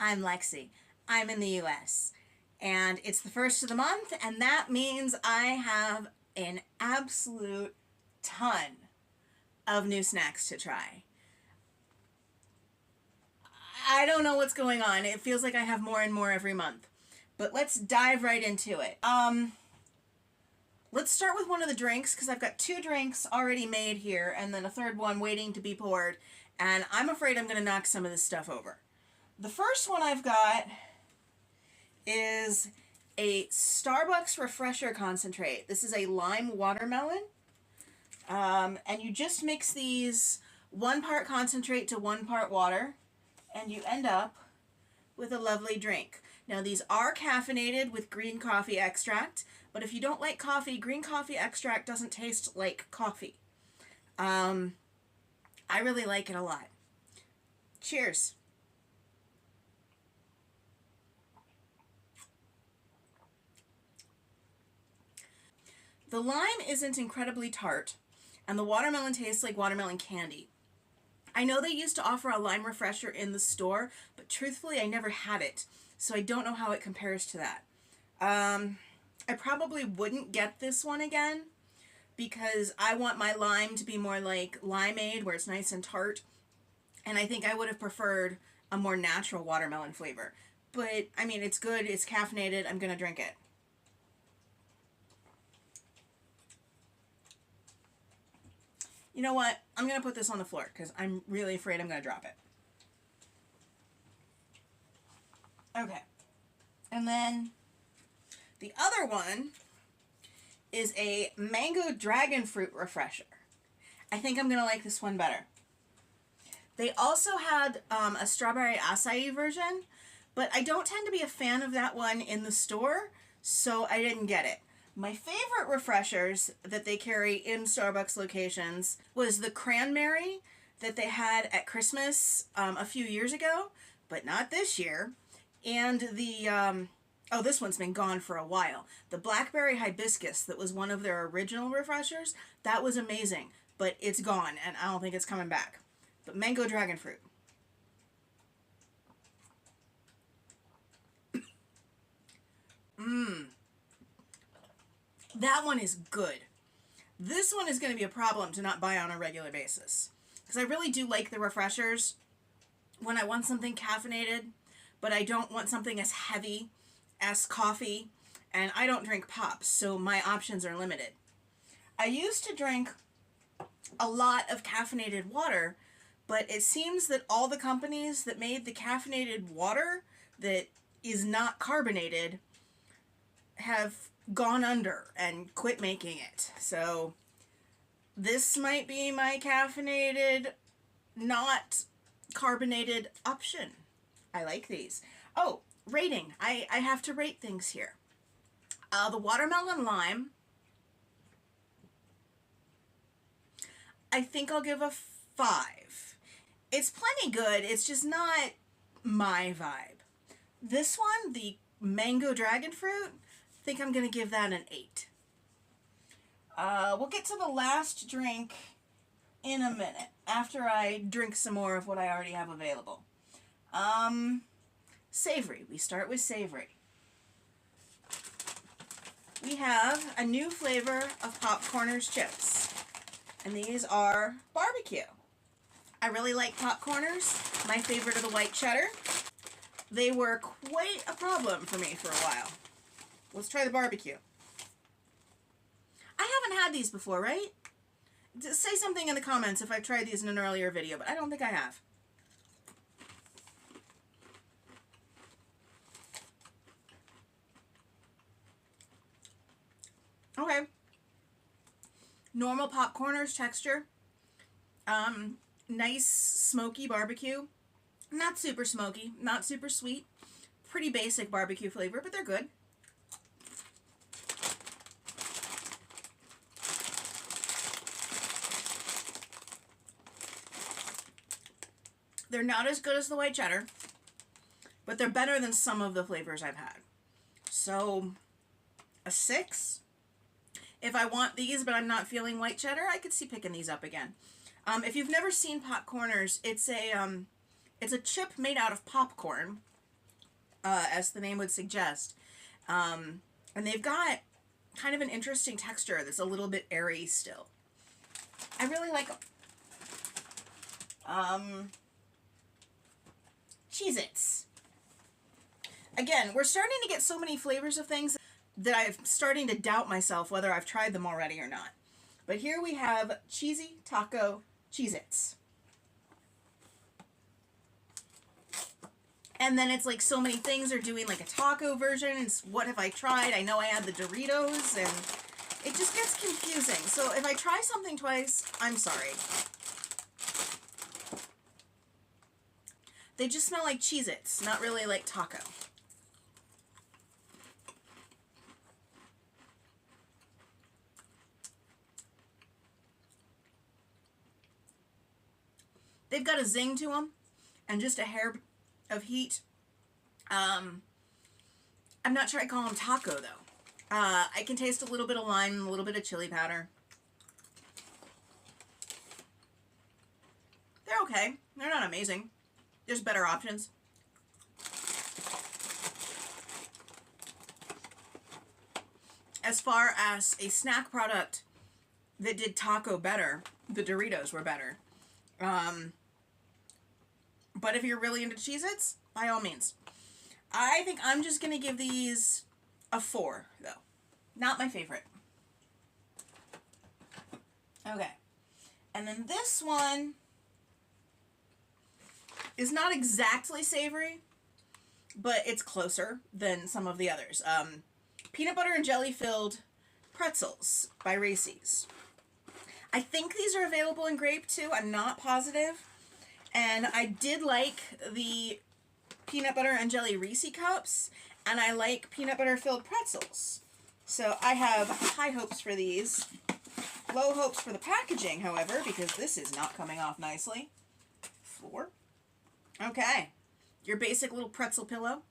I'm Lexi. I'm in the US. And it's the first of the month, and that means I have an absolute ton of new snacks to try. I don't know what's going on. It feels like I have more and more every month. But let's dive right into it. Let's start with one of the drinks, because I've got 2 drinks already made here, and then a third one waiting to be poured, and I'm afraid I'm going to knock some of this stuff over. The first one I've got is a Starbucks Refresher Concentrate. This is a lime watermelon, and you just mix these 1 part concentrate to 1 part water, and you end up with a lovely drink. Now, these are caffeinated with green coffee extract, but if you don't like coffee, green coffee extract doesn't taste like coffee. I really like it a lot. Cheers. The lime isn't incredibly tart, and the watermelon tastes like watermelon candy. I know they used to offer a lime refresher in the store, but truthfully I never had it, so I don't know how it compares to that. I probably wouldn't get this one again, because I want my lime to be more like limeade, where it's nice and tart, and I think I would have preferred a more natural watermelon flavor. But, I mean, it's good, it's caffeinated, I'm gonna drink it. You know what? I'm going to put this on the floor because I'm really afraid I'm going to drop it. Okay. And then the other one is a mango dragon fruit refresher. I think I'm going to like this one better. They also had a strawberry acai version, but I don't tend to be a fan of that one in the store, so I didn't get it. My favorite refreshers that they carry in Starbucks locations was the cranberry that they had at Christmas a few years ago, but not this year. And the, oh, this one's been gone for a while. The blackberry hibiscus that was one of their original refreshers, that was amazing, but it's gone and I don't think it's coming back. But mango dragon fruit. Mmm. That one is good. This one is going to be a problem to not buy on a regular basis, because I really do like the refreshers when I want something caffeinated, but I don't want something as heavy as coffee, and I don't drink pops, so my options are limited. I used to drink a lot of caffeinated water, but it seems that all the companies that made the caffeinated water that is not carbonated have gone under and quit making it. So this might be my caffeinated, not carbonated option. I like these. Oh, rating. I have to rate things here. The watermelon lime, I think I'll give a 5. It's plenty good. It's just not my vibe. This one, the mango dragon fruit, I think I'm going to give that an 8. We'll get to the last drink in a minute, after I drink some more of what I already have available. Savory. We start with savory. We have a new flavor of Popcorners chips, and these are barbecue. I really like Popcorners. My favorite are the white cheddar. They were quite a problem for me for a while. Let's try the barbecue. I haven't had these before, right? Say something in the comments if I've tried these in an earlier video, but I don't think I have. Okay. Normal Popcorners texture. Nice smoky barbecue. Not super smoky, not super sweet. Pretty basic barbecue flavor, but they're good. They're not as good as the white cheddar, but they're better than some of the flavors I've had. So, a 6. If I want these but I'm not feeling white cheddar, I could see picking these up again. If you've never seen Popcorners, it's a chip made out of popcorn, as the name would suggest. And they've got kind of an interesting texture that's a little bit airy still. I really like them. Cheez-Its. Again, we're starting to get so many flavors of things that I'm starting to doubt myself whether I've tried them already or not. But here we have Cheesy Taco Cheez-Its. And then it's like so many things are doing like a taco version. It's what have I tried? I know I had the Doritos, and it just gets confusing. So if I try something twice, I'm sorry. They just smell like Cheez-Its, not really like taco. They've got a zing to them and just a hair of heat. I'm not sure I call them taco though. I can taste a little bit of lime, a little bit of chili powder. They're okay. They're not amazing. There's better options. As far as a snack product that did taco better, the Doritos were better. But if you're really into Cheez-Its, by all means. I think I'm just going to give these a 4, though. Not my favorite. Okay. And then this one is not exactly savory, but it's closer than some of the others. Peanut butter and jelly filled pretzels by Reese's. I think these are available in grape too. I'm not positive. And I did like the peanut butter and jelly Reese cups, and I like peanut butter filled pretzels. So I have high hopes for these. Low hopes for the packaging, however, because this is not coming off nicely. 4. Okay. Your basic little pretzel pillow.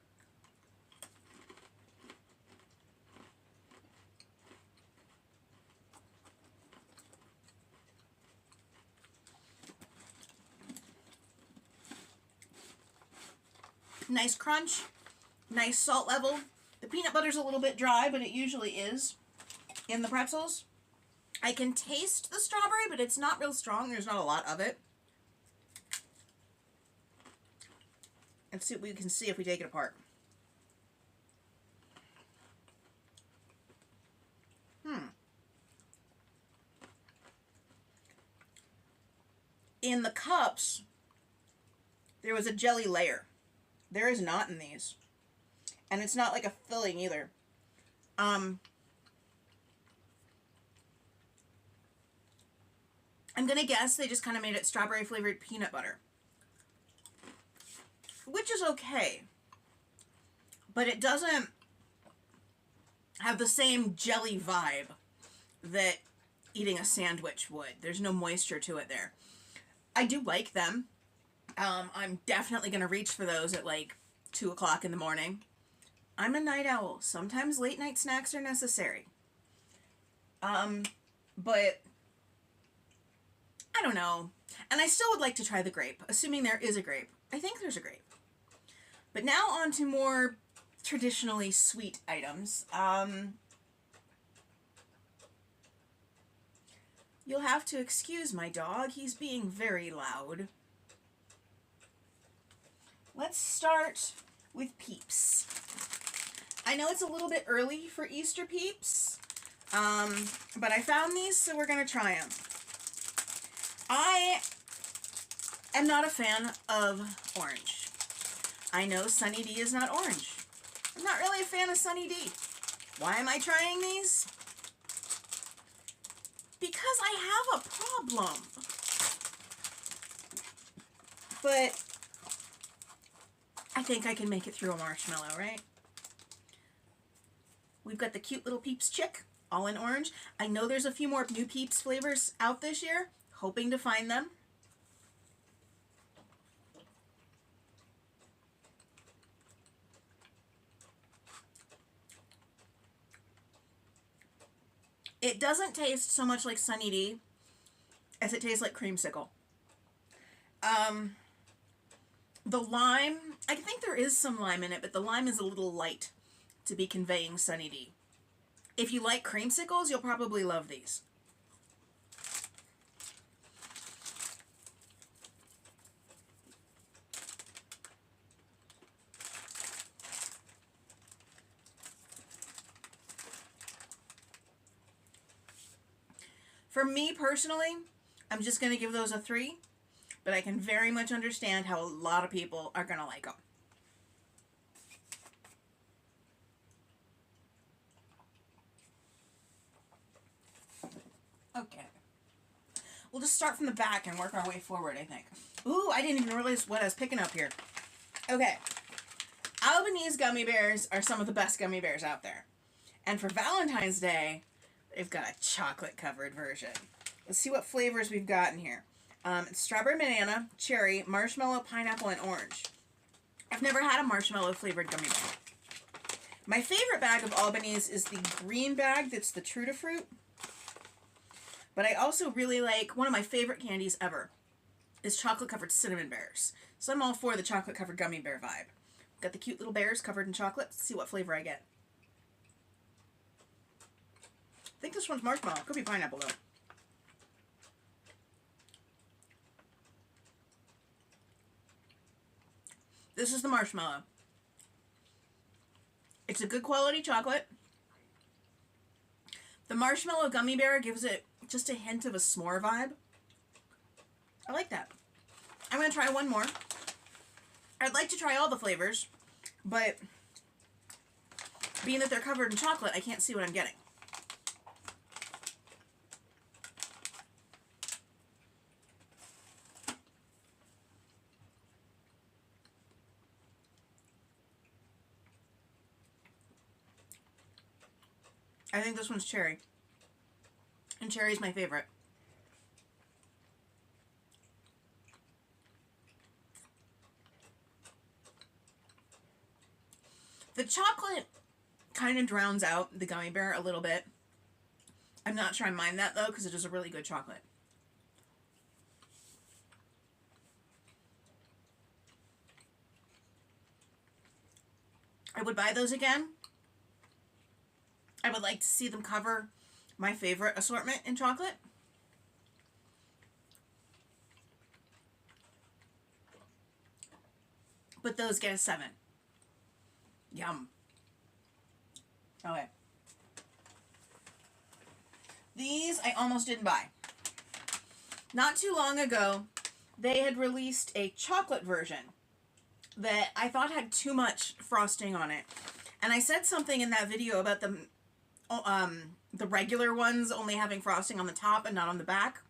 Nice crunch, nice salt level. The peanut butter's a little bit dry, but it usually is in the pretzels. I can taste the strawberry, but it's not real strong. There's not a lot of it. Let's see what we can see if we take it apart. In the cups, there was a jelly layer. There is not in these. And it's not like a filling either. I'm gonna guess they just kind of made it strawberry flavored peanut butter. Which is okay. But it doesn't have the same jelly vibe that eating a sandwich would. There's no moisture to it there. I do like them. I'm definitely going to reach for those at like 2 o'clock in the morning. I'm a night owl. Sometimes late night snacks are necessary. But I don't know. And I still would like to try the grape, assuming there is a grape. I think there's a grape. But now on to more traditionally sweet items. You'll have to excuse my dog. He's being very loud. Let's start with Peeps. I know it's a little bit early for Easter Peeps, but I found these, so we're going to try them. I am not a fan of orange. I know Sunny D is not orange. I'm not really a fan of Sunny D. Why am I trying these? Because I have a problem. But I think I can make it through a marshmallow, right? We've got the cute little Peeps chick, all in orange. I know there's a few more new Peeps flavors out this year. Hoping to find them. It doesn't taste so much like Sunny D as it tastes like creamsicle. The lime, I think there is some lime in it, but the lime is a little light to be conveying Sunny D. If you like creamsicles, you'll probably love these. For me personally, I'm just going to give those a 3, but I can very much understand how a lot of people are going to like them. Okay. We'll just start from the back and work our way forward, I think. Ooh, I didn't even realize what I was picking up here. Okay. Albanese gummy bears are some of the best gummy bears out there. And for Valentine's Day, they've got a chocolate-covered version. Let's see what flavors we've got in here. It's strawberry banana, cherry, marshmallow, pineapple, and orange. I've never had a marshmallow-flavored gummy bear. My favorite bag of Albanese is the green bag that's the True to Fruit. But I also really like, one of my favorite candies ever is chocolate-covered cinnamon bears. So I'm all for the chocolate-covered gummy bear vibe. Got the cute little bears covered in chocolate. Let's see what flavor I get. I think this one's marshmallow. Could be pineapple, though. This is the marshmallow. It's a good quality chocolate. The marshmallow gummy bear gives it just a hint of a s'more vibe. I like that. I'm going to try one more. I'd like to try all the flavors, but being that they're covered in chocolate, I can't see what I'm getting. I think this one's cherry. And cherry's my favorite. The chocolate kind of drowns out the gummy bear a little bit. I'm not sure I mind that, though, because it is a really good chocolate. I would buy those again. I would like to see them cover my favorite assortment in chocolate. But those get a 7. Yum. Okay. These I almost didn't buy. Not too long ago, they had released a chocolate version that I thought had too much frosting on it. And I said something in that video about the regular ones only having frosting on the top and not on the back.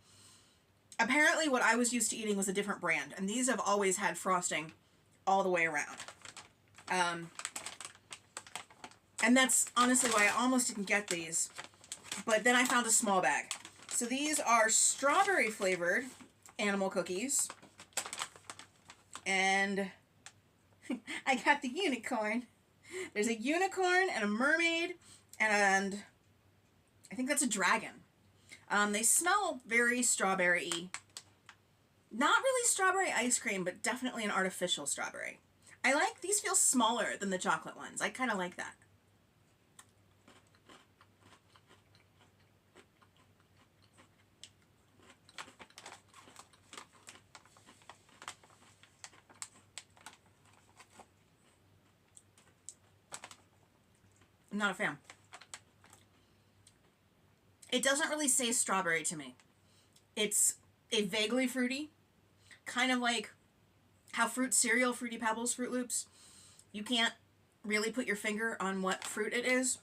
Apparently what I was used to eating was a different brand, and these have always had frosting all the way around. And that's honestly why I almost didn't get these. But then I found a small bag. So these are strawberry flavored animal cookies. And I got the unicorn. There's a unicorn and a mermaid and I think that's a dragon. They smell very strawberry-y. Not really strawberry ice cream, but definitely an artificial strawberry. I like, these feel smaller than the chocolate ones. I kind of like that. I'm not a fan. It doesn't really say strawberry to me. It's a vaguely fruity, kind of like how fruit cereal, Fruity Pebbles, Fruit Loops, you can't really put your finger on what fruit it is.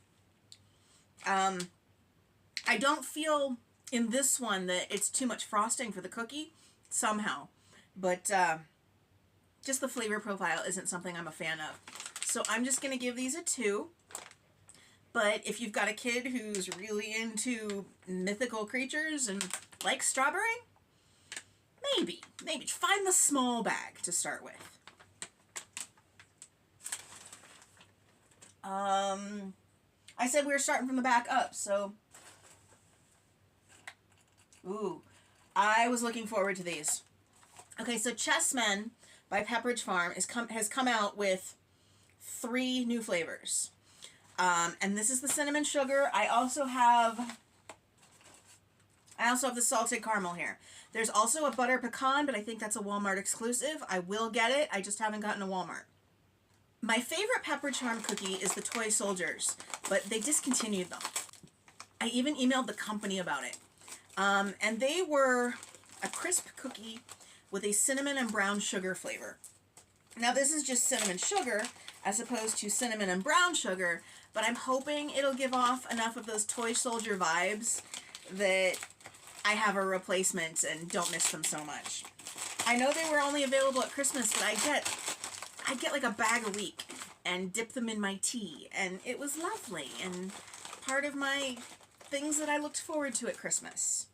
I don't feel in this one that it's too much frosting for the cookie, somehow. But just the flavor profile isn't something I'm a fan of. So I'm just going to give these a 2. But if you've got a kid who's really into mythical creatures and likes strawberry, maybe find the small bag to start with. I said we were starting from the back up, so ooh, I was looking forward to these. Okay, so Chessmen by Pepperidge Farm has come out with 3 new flavors. And this is the cinnamon sugar. I also have the salted caramel here. There's also a butter pecan, but I think that's a Walmart exclusive. I will get it. I just haven't gotten a Walmart. My favorite Pepperidge Farm cookie is the Toy Soldiers, but they discontinued them. I even emailed the company about it. And they were a crisp cookie with a cinnamon and brown sugar flavor. Now this is just cinnamon sugar as opposed to cinnamon and brown sugar, but I'm hoping it'll give off enough of those Toy Soldier vibes that I have a replacement and don't miss them so much. I know they were only available at Christmas, but I get like a bag a week and dip them in my tea, and it was lovely and part of my things that I looked forward to at Christmas.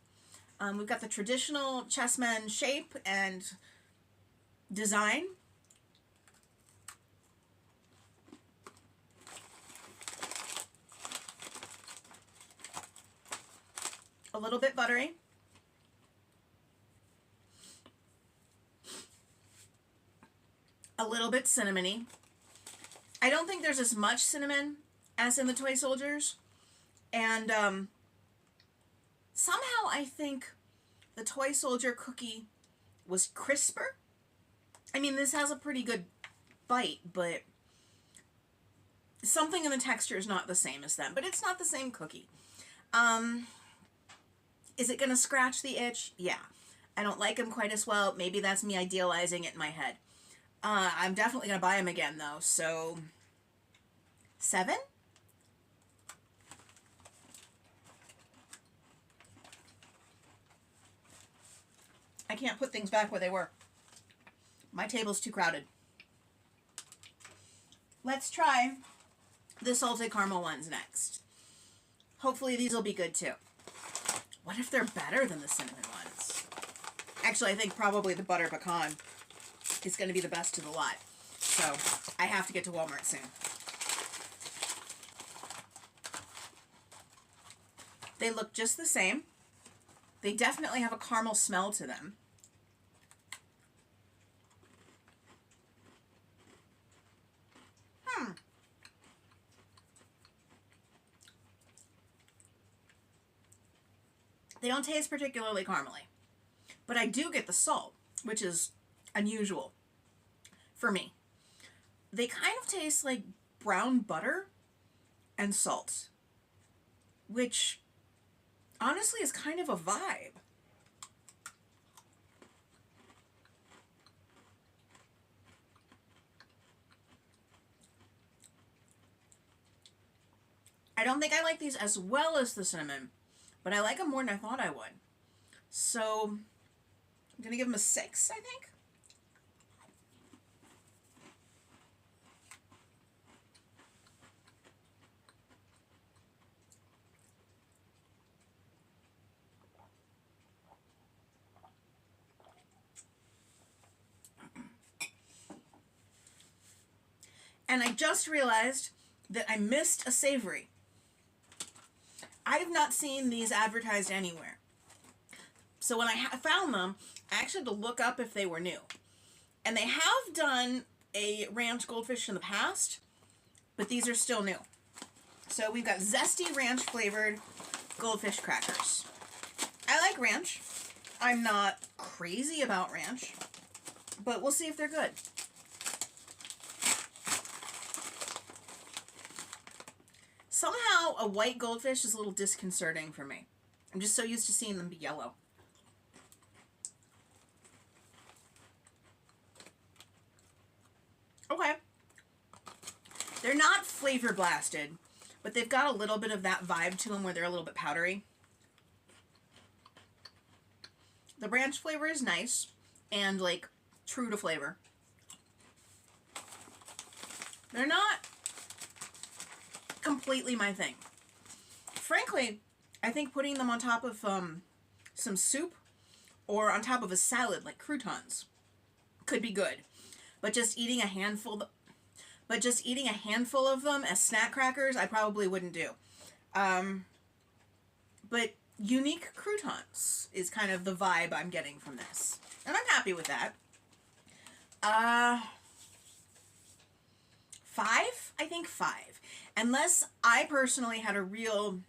We've got the traditional chessmen shape and design. A little bit buttery. A little bit cinnamony. I don't think there's as much cinnamon as in the Toy Soldiers. And somehow I think the Toy Soldier cookie was crisper. I mean, this has a pretty good bite, but something in the texture is not the same as them. But it's not the same cookie. Is it going to scratch the itch? Yeah. I don't like them quite as well. Maybe that's me idealizing it in my head. I'm definitely going to buy them again, though. So, 7? I can't put things back where they were. My table's too crowded. Let's try the salted caramel ones next. Hopefully these will be good too. What if they're better than the cinnamon ones? Actually, I think probably the butter pecan is going to be the best of the lot. So I have to get to Walmart soon. They look just the same. They definitely have a caramel smell to them. They don't taste particularly caramely. But I do get the salt, which is unusual for me. They kind of taste like brown butter and salt, which honestly is kind of a vibe. I don't think I like these as well as the cinnamon, but I like them more than I thought I would. So I'm going to give them a 6, I think. And I just realized that I missed a savory. I have not seen these advertised anywhere. So when I found them, I actually had to look up if they were new. And they have done a ranch goldfish in the past, but these are still new. So we've got zesty ranch flavored goldfish crackers. I like ranch. I'm not crazy about ranch, but we'll see if they're good. Somehow a white goldfish is a little disconcerting for me. I'm just so used to seeing them be yellow. Okay. They're not flavor blasted, but they've got a little bit of that vibe to them where they're a little bit powdery. The ranch flavor is nice and like true to flavor. They're not completely my thing. Frankly, I think putting them on top of some soup or on top of a salad like croutons could be good. But just eating a handful of them as snack crackers, I probably wouldn't do. But unique croutons is kind of the vibe I'm getting from this. And I'm happy with that. Uh, 5? I think 5. Unless I personally had a real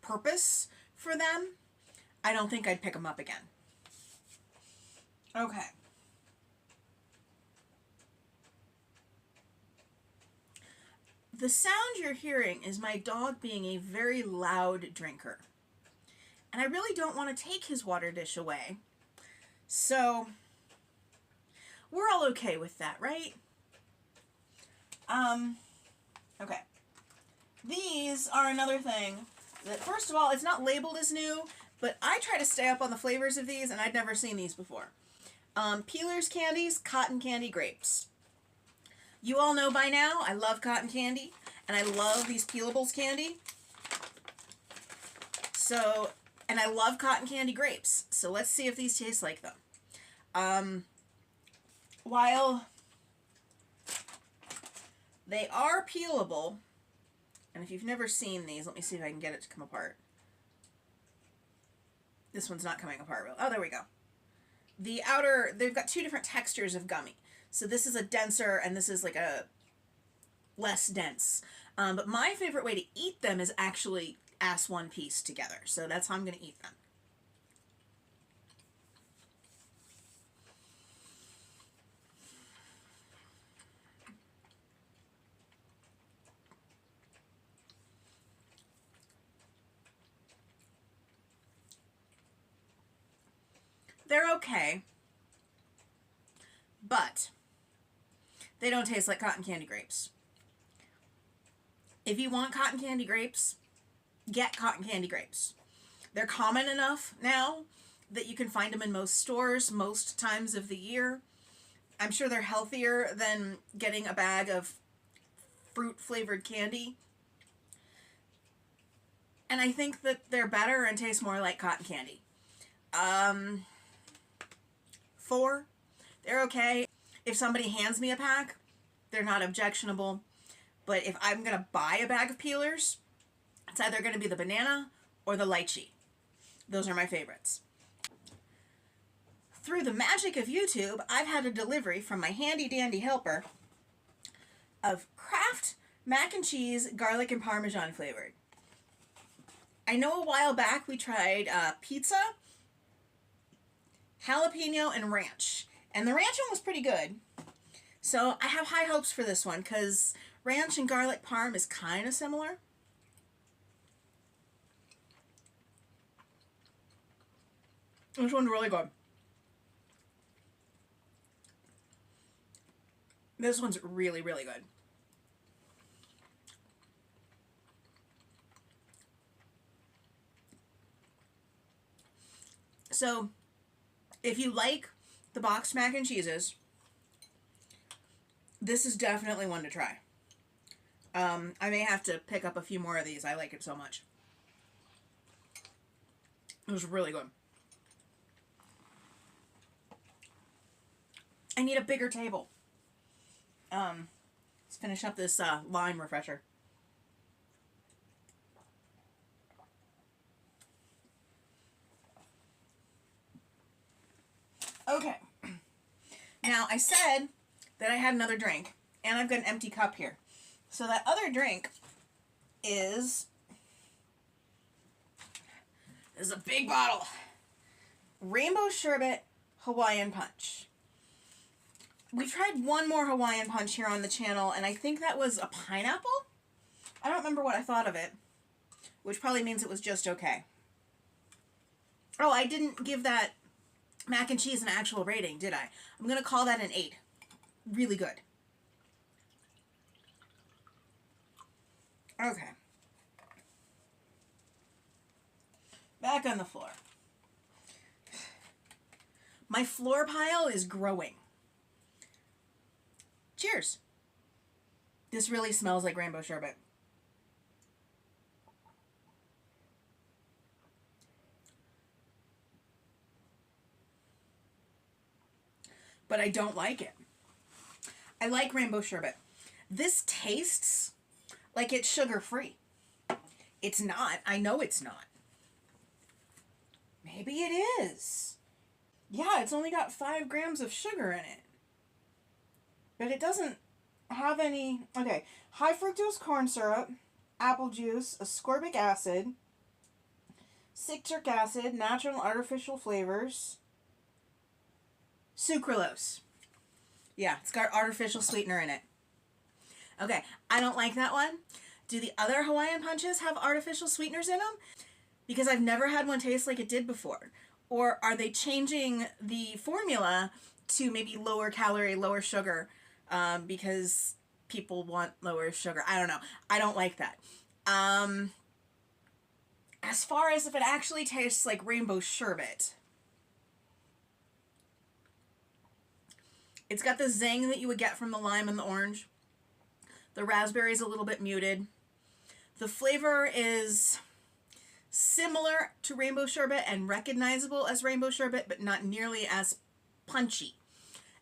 purpose for them, I don't think I'd pick them up again. Okay. The sound you're hearing is my dog being a very loud drinker. And I really don't want to take his water dish away. So, we're all okay with that, right? Okay. These are another thing that, first of all, it's not labeled as new, but I try to stay up on the flavors of these, and I'd never seen these before. Peelers Candies, Cotton Candy Grapes. You all know by now, I love cotton candy, and I love these peelables candy. So, and I love cotton candy grapes. So let's see if these taste like them. While they are peelable, and if you've never seen these, let me see if I can get it to come apart. This one's not coming apart real. Oh, there we go. The outer, they've got two different textures of gummy. So this is a denser, and this is like a less dense. But my favorite way to eat them is actually as one piece together. So that's how I'm going to eat them. They're okay, but they don't taste like cotton candy grapes. If you want cotton candy grapes, get cotton candy grapes. They're common enough now that you can find them in most stores most times of the year. I'm sure they're healthier than getting a bag of fruit-flavored candy. And I think that they're better and taste more like cotton candy. 4. They're okay. If somebody hands me a pack, they're not objectionable. But if I'm going to buy a bag of peelers, it's either going to be the banana or the lychee. Those are my favorites. Through the magic of YouTube, I've had a delivery from my handy dandy helper of Kraft mac and cheese, garlic and Parmesan flavored. I know a while back we tried pizza, jalapeno, and ranch. And the ranch one was pretty good. So I have high hopes for this one because ranch and garlic parm is kind of similar. This one's really good. This one's really, really good. So, if you like the boxed mac and cheeses, this is definitely one to try. I may have to pick up a few more of these. I like it so much. It was really good. I need a bigger table. Let's finish up this lime refresher. Okay. Now, I said that I had another drink, and I've got an empty cup here. So that other drink is a big bottle. Rainbow Sherbet Hawaiian Punch. We tried one more Hawaiian Punch here on the channel, and I think that was a pineapple? I don't remember what I thought of it, which probably means it was just okay. Oh, I didn't give that mac and cheese an actual rating, did I? I'm going to call that an 8. Really good. Okay. Back on the floor. My floor pile is growing. Cheers. This really smells like rainbow sherbet. But I don't like it. I like rainbow sherbet. This tastes like it's sugar-free. It's not. I know it's not. Maybe it is. Yeah, it's only got 5 grams of sugar in it. but it doesn't have any. Okay, high fructose corn syrup, apple juice, ascorbic acid, citric acid, natural and artificial flavors, sucralose. Yeah, it's got artificial sweetener in it. Okay, I don't like that one. Do the other Hawaiian punches have artificial sweeteners in them? Because I've never had one taste like it did before. Or are they changing the formula to maybe lower calorie, lower sugar, because people want lower sugar? I don't know. I don't like that. As far as if it actually tastes like rainbow sherbet, it's got the zing that you would get from the lime and the orange. The raspberry is a little bit muted. The flavor is similar to rainbow sherbet and recognizable as rainbow sherbet, but not nearly as punchy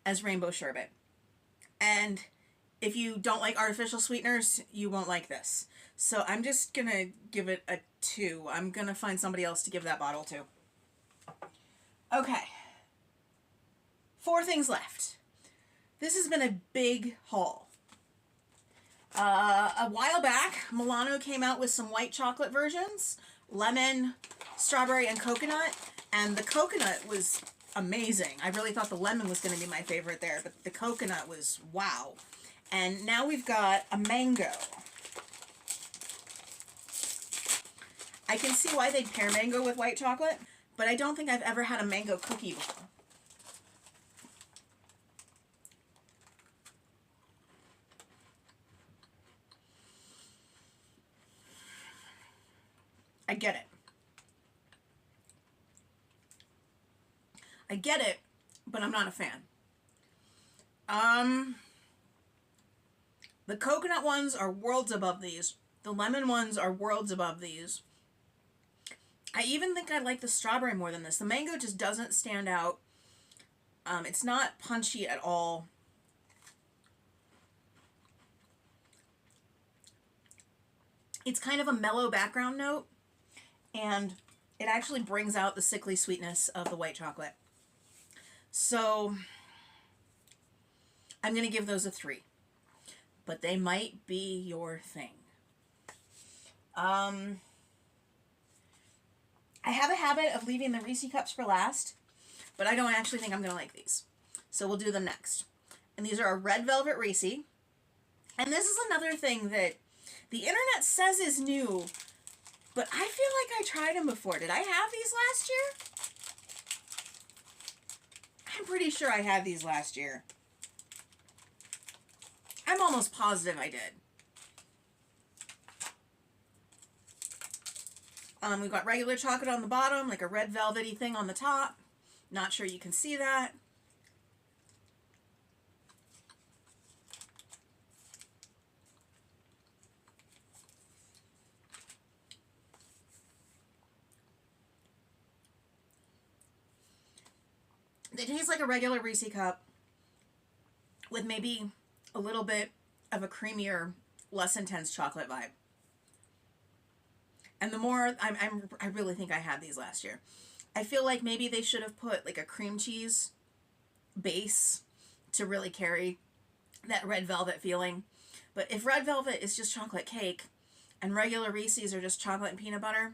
as rainbow sherbet. And if you don't like artificial sweeteners, you won't like this. So I'm just going to give it a 2. I'm going to find somebody else to give that bottle to. Okay. 4 things left. This has been a big haul. A while back, Milano came out with some white chocolate versions, lemon, strawberry, and coconut, and the coconut was amazing. I really thought the lemon was going to be my favorite there, but the coconut was wow. And now we've got a mango. I can see why they'd pair mango with white chocolate, but I don't think I've ever had a mango cookie before. I get it. I get it, but I'm not a fan. The coconut ones are worlds above these. The lemon ones are worlds above these. I even think I like the strawberry more than this. The mango just doesn't stand out. It's not punchy at all. It's kind of a mellow background note, and it actually brings out the sickly sweetness of the white chocolate. So I'm going to give those a 3. But they might be your thing. I have a habit of leaving the Reese cups for last, but I don't actually think I'm going to like these. So we'll do them next. And these are a red velvet Reese. And this is another thing that the internet says is new, but I feel like I tried them before. Did I have these last year? I'm pretty sure I had these last year. I'm almost positive I did. We've got regular chocolate on the bottom, like a red velvety thing on the top. Not sure you can see that. They taste like a regular Reese cup with maybe a little bit of a creamier, less intense chocolate vibe. And the more, I really think I had these last year. I feel like maybe they should have put like a cream cheese base to really carry that red velvet feeling. But if red velvet is just chocolate cake and regular Reese's are just chocolate and peanut butter,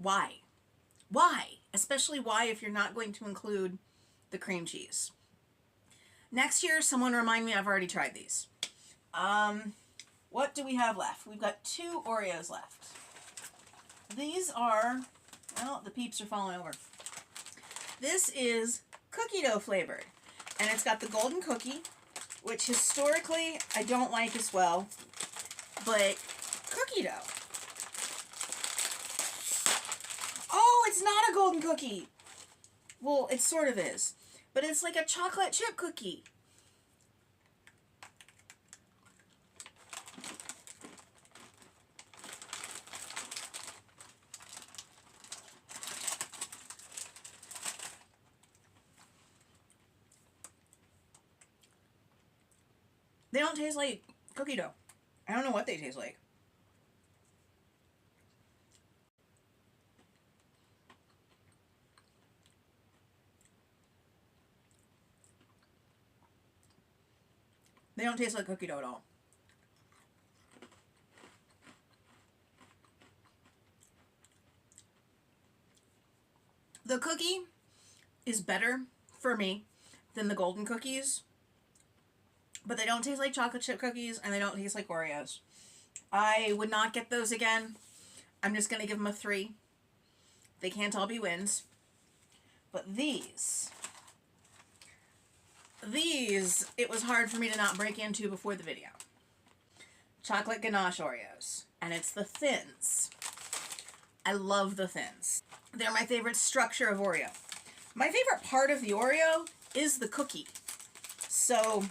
why? Why? Especially why if you're not going to include the cream cheese. Next year, someone remind me I've already tried these. What do we have left? We've got 2 Oreos left. These are, well, the peeps are falling over. This is cookie dough flavored. And it's got the golden cookie, which historically I don't like as well. But cookie dough. Oh, it's not a golden cookie. Well, it sort of is. But it's like a chocolate chip cookie. They don't taste like cookie dough. I don't know what they taste like. They don't taste like cookie dough at all. The cookie is better for me than the golden cookies, but they don't taste like chocolate chip cookies and they don't taste like Oreos. I would not get those again. I'm just going to give them a 3. They can't all be wins. But these, it was hard for me to not break into before the video. Chocolate ganache Oreos. And it's the thins. I love the thins. They're my favorite structure of Oreo. My favorite part of the Oreo is the cookie. So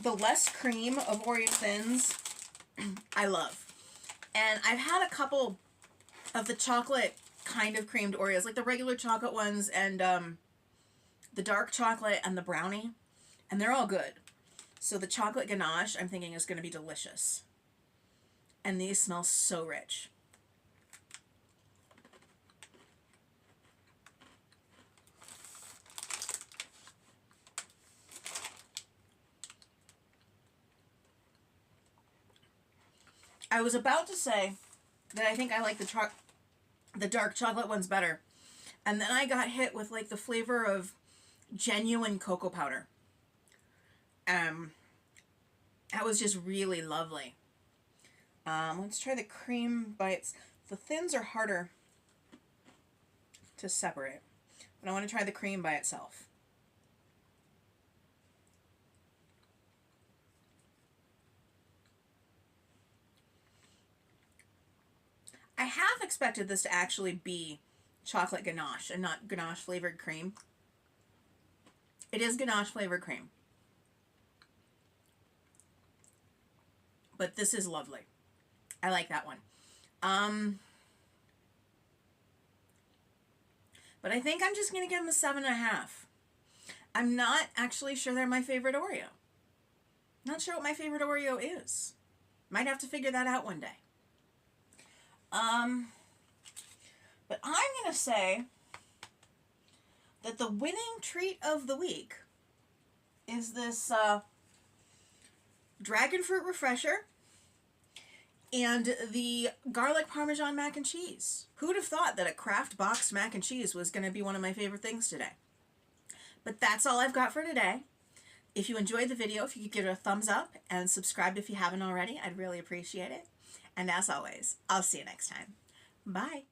the less cream of Oreo thins, I love. And I've had a couple of the chocolate kind of creamed Oreos, like the regular chocolate ones and the dark chocolate and the brownie, and they're all good. So the chocolate ganache, I'm thinking, is going to be delicious. And these smell so rich. I was about to say that I think I like the dark chocolate ones better. And then I got hit with like the flavor of genuine cocoa powder. That was just really lovely. Let's try the cream bites. The thins are harder to separate, but I want to try the cream by itself. I have expected this to actually be chocolate ganache and not ganache flavored cream. It is ganache flavored cream. But this is lovely. I like that one. But I think I'm just going to give them a 7.5. I'm not actually sure they're my favorite Oreo. Not sure what my favorite Oreo is. Might have to figure that out one day. But I'm going to say that the winning treat of the week is this dragon fruit refresher and the garlic parmesan mac and cheese. Who would have thought that a Kraft boxed mac and cheese was going to be one of my favorite things today? But that's all I've got for today. If you enjoyed the video, if you could give it a thumbs up and subscribe if you haven't already, I'd really appreciate it. And as always, I'll see you next time. Bye.